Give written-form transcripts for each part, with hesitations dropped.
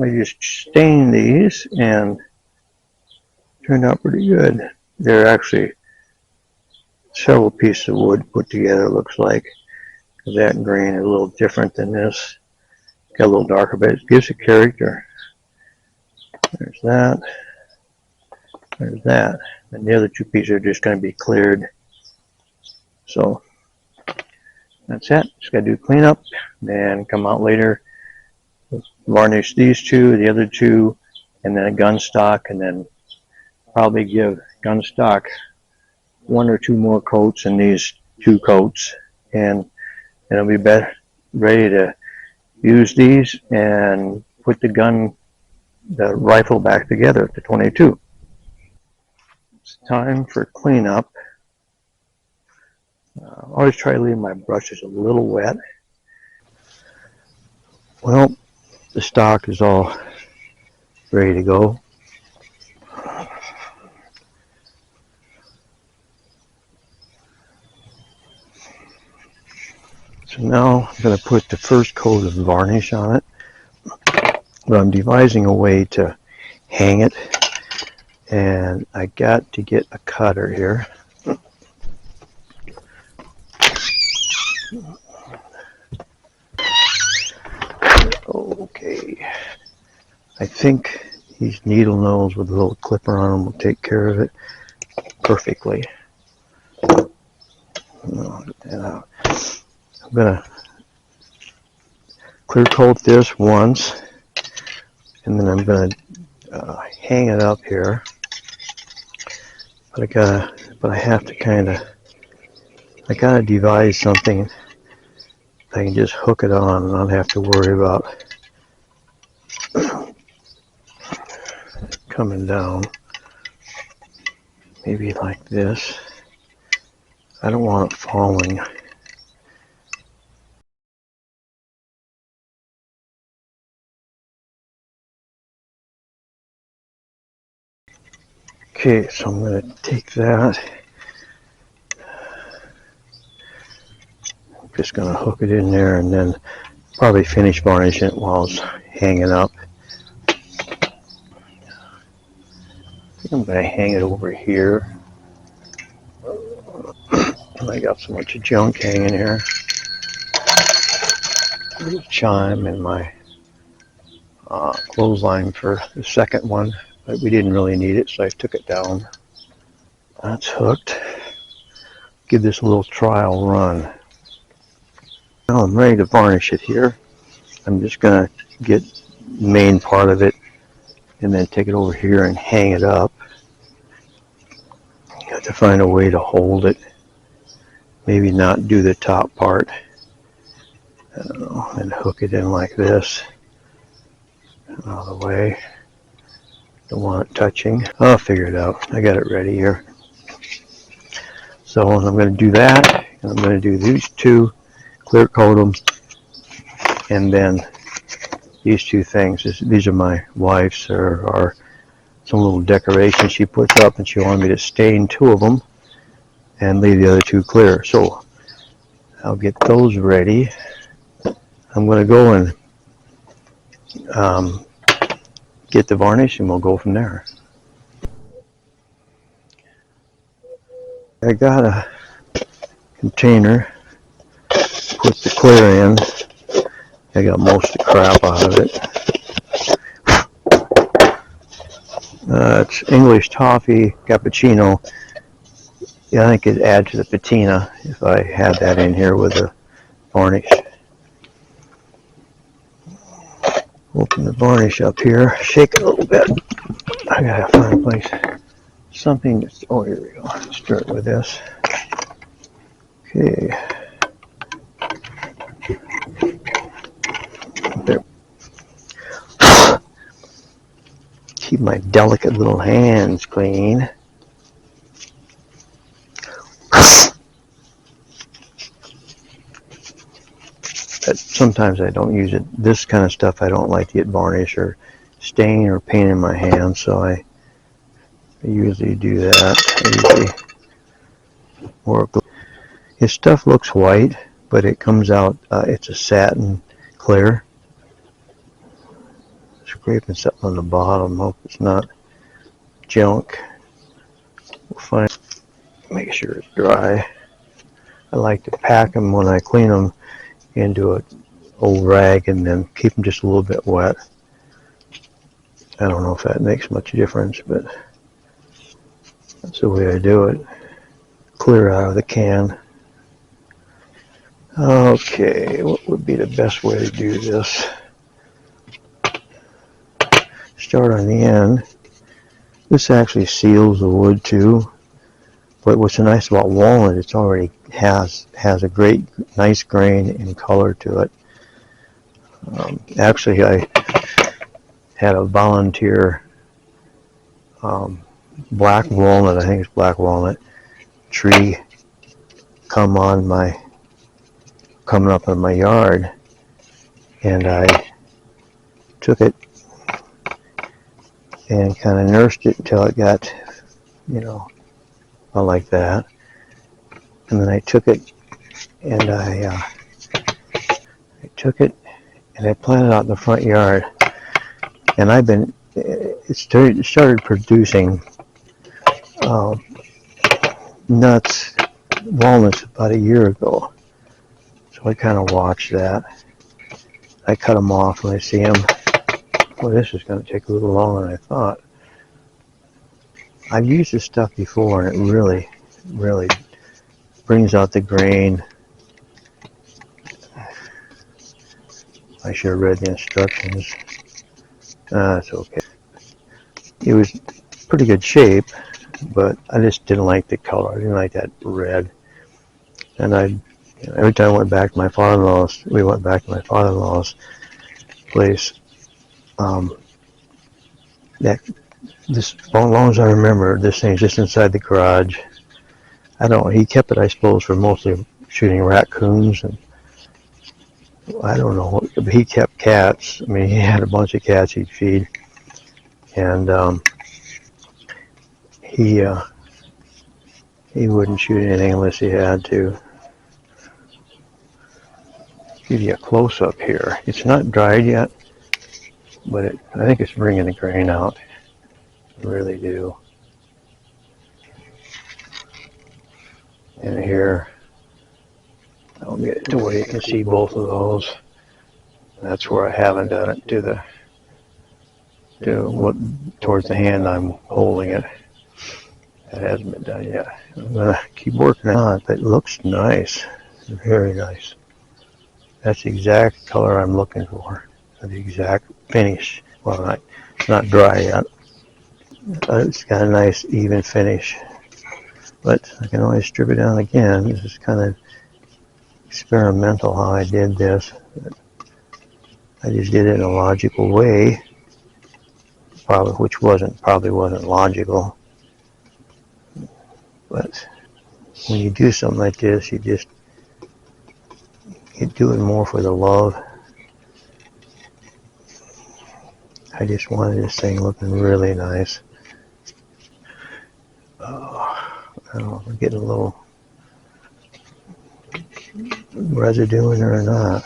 I just stained these and turned out pretty good. They're actually several pieces of wood put together, looks like. That grain is a little different than this. Got a little darker, but it gives it character. There's that. There's that. And the other two pieces are just going to be cleared. So that's it. Just got to do cleanup. Then come out later, varnish these two, the other two, and then a gun stock, and then probably give gun stock one or two more coats in these two coats, and it'll be better, ready to use these and put the rifle back together at the 22. It's time for cleanup. Always try to leave my brushes a little wet. Well, the stock is all ready to go. So now I'm going to put the first coat of varnish on it, but I'm devising a way to hang it, and I got to get a cutter here. Okay, I think these needle nose with a little clipper on them will take care of it perfectly. I'm going to clear coat this once, and then I'm going to hang it up here. But I have to I gotta devise something I can just hook it on and not have to worry about coming down. Maybe like this. I don't want it falling. Okay, so I'm going to take that. I'm just going to hook it in there and then probably finish varnishing it while it's hanging up. I think I'm going to hang it over here. I got so much junk hanging here. A little chime in my clothesline for the second one, but we didn't really need it, so I took it down. That's hooked. Give this a little trial run. Now I'm ready to varnish it here. I'm just going to get the main part of it and then take it over here and hang it up. Got to find a way to hold it. Maybe not do the top part. I don't know, and hook it in like this. Out of the way. Don't want it touching. I'll figure it out. I got it ready here. So I'm going to do that, and I'm going to do these two, clear coat them, and then these two things. These are my wife's, or some little decoration she puts up, and she wanted me to stain two of them and leave the other two clear. So I'll get those ready. I'm going to go and get the varnish, and we'll go from there. I got a container, put the clear in. I got most of the crap out of it. It's English toffee cappuccino. Yeah, I think it'd add to the patina if I had that in here with the varnish. Open the varnish up here, shake it a little bit. I gotta find a place. Something that's, oh, here we go. Let's start with this. Okay. There. Keep my delicate little hands clean. But sometimes I don't use it. This kind of stuff I don't like to get varnish or stain or paint in my hands, so I usually do that. His stuff looks white, but it comes out, it's a satin clear. It's scraping something on the bottom. Hope it's not junk. We'll find. Make sure it's dry. I like to pack them when I clean them into an old rag and then keep them just a little bit wet. I don't know if that makes much difference, but that's the way I do it. Clear out of the can. Okay, what would be the best way to do this? Start on the end. This actually seals the wood too. But what's nice about walnut, it's already has a great, nice grain and color to it. Actually, I had a volunteer black walnut, I think it's black walnut, tree coming up in my yard, and I took it and kind of nursed it until it got, like that. And then I took it and I planted it out in the front yard. And it started producing walnuts about a year ago. So I kind of watched that. I cut them off when I see them. Well, this is going to take a little longer than I thought. I've used this stuff before, and it really, really brings out the grain. I should have read the instructions. It's okay. It was pretty good shape, but I just didn't like the color. I didn't like that red. And every time I went back to my father-in-law's, place. As long as I remember, this thing's just inside the garage. He kept it, I suppose, for mostly shooting raccoons, and I don't know, but he kept cats. I mean, he had a bunch of cats he'd feed, and he wouldn't shoot anything unless he had to. Give you a close-up here. It's not dried yet, but I think it's bringing the grain out. I really do. And here, I'll get it to where you can see both of those. That's where I haven't done it towards the hand I'm holding it. That hasn't been done yet. I'm gonna keep working on it, but it looks nice, very nice. That's the exact color I'm looking for, the exact finish. Well, it's not dry yet. It's got a nice even finish, but I can always strip it down again. This is kind of experimental how I did this. I just did it in a logical way, which probably wasn't logical. But when you do something like this, you do it more for the love. I just wanted this thing looking really nice. I don't know if we're getting a little residue in there or not.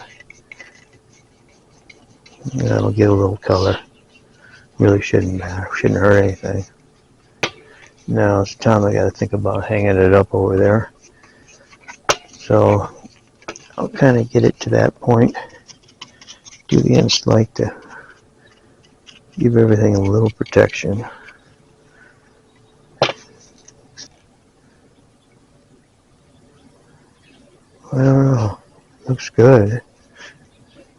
That'll give a little color. Really shouldn't matter. Shouldn't hurt anything. Now it's time I got to think about hanging it up over there. So I'll kind of get it to that point. Do the ends like to give everything a little protection. I don't know. Looks good.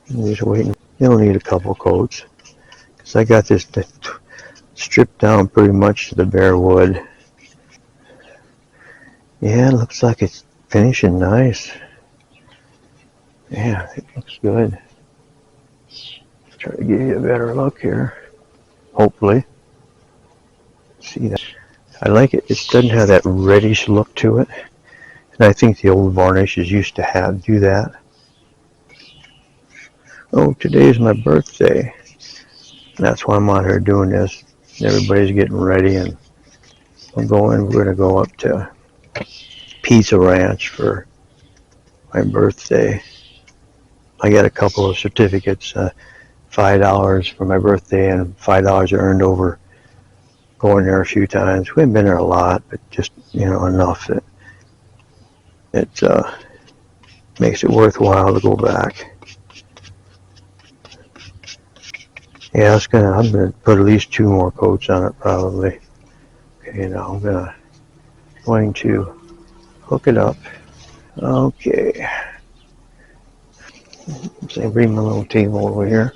I'm just waiting. You'll need a couple coats, because I got this stripped down pretty much to the bare wood. Yeah, it looks like it's finishing nice. Yeah, it looks good. Try to give you a better look here. Hopefully. See that? I like it. It doesn't have that reddish look to it. And I think the old varnishes used to do that. Oh, today's my birthday. That's why I'm out here doing this. Everybody's getting ready, and we're going to go up to Pizza Ranch for my birthday. I got a couple of certificates. $5 for my birthday and $5 earned over going there a few times. We haven't been there a lot, but just, enough that it makes it worthwhile to go back. Yeah, I'm gonna put at least 2 more coats on it probably. Okay, now I'm going to hook it up. Okay. So I bring my little table over here.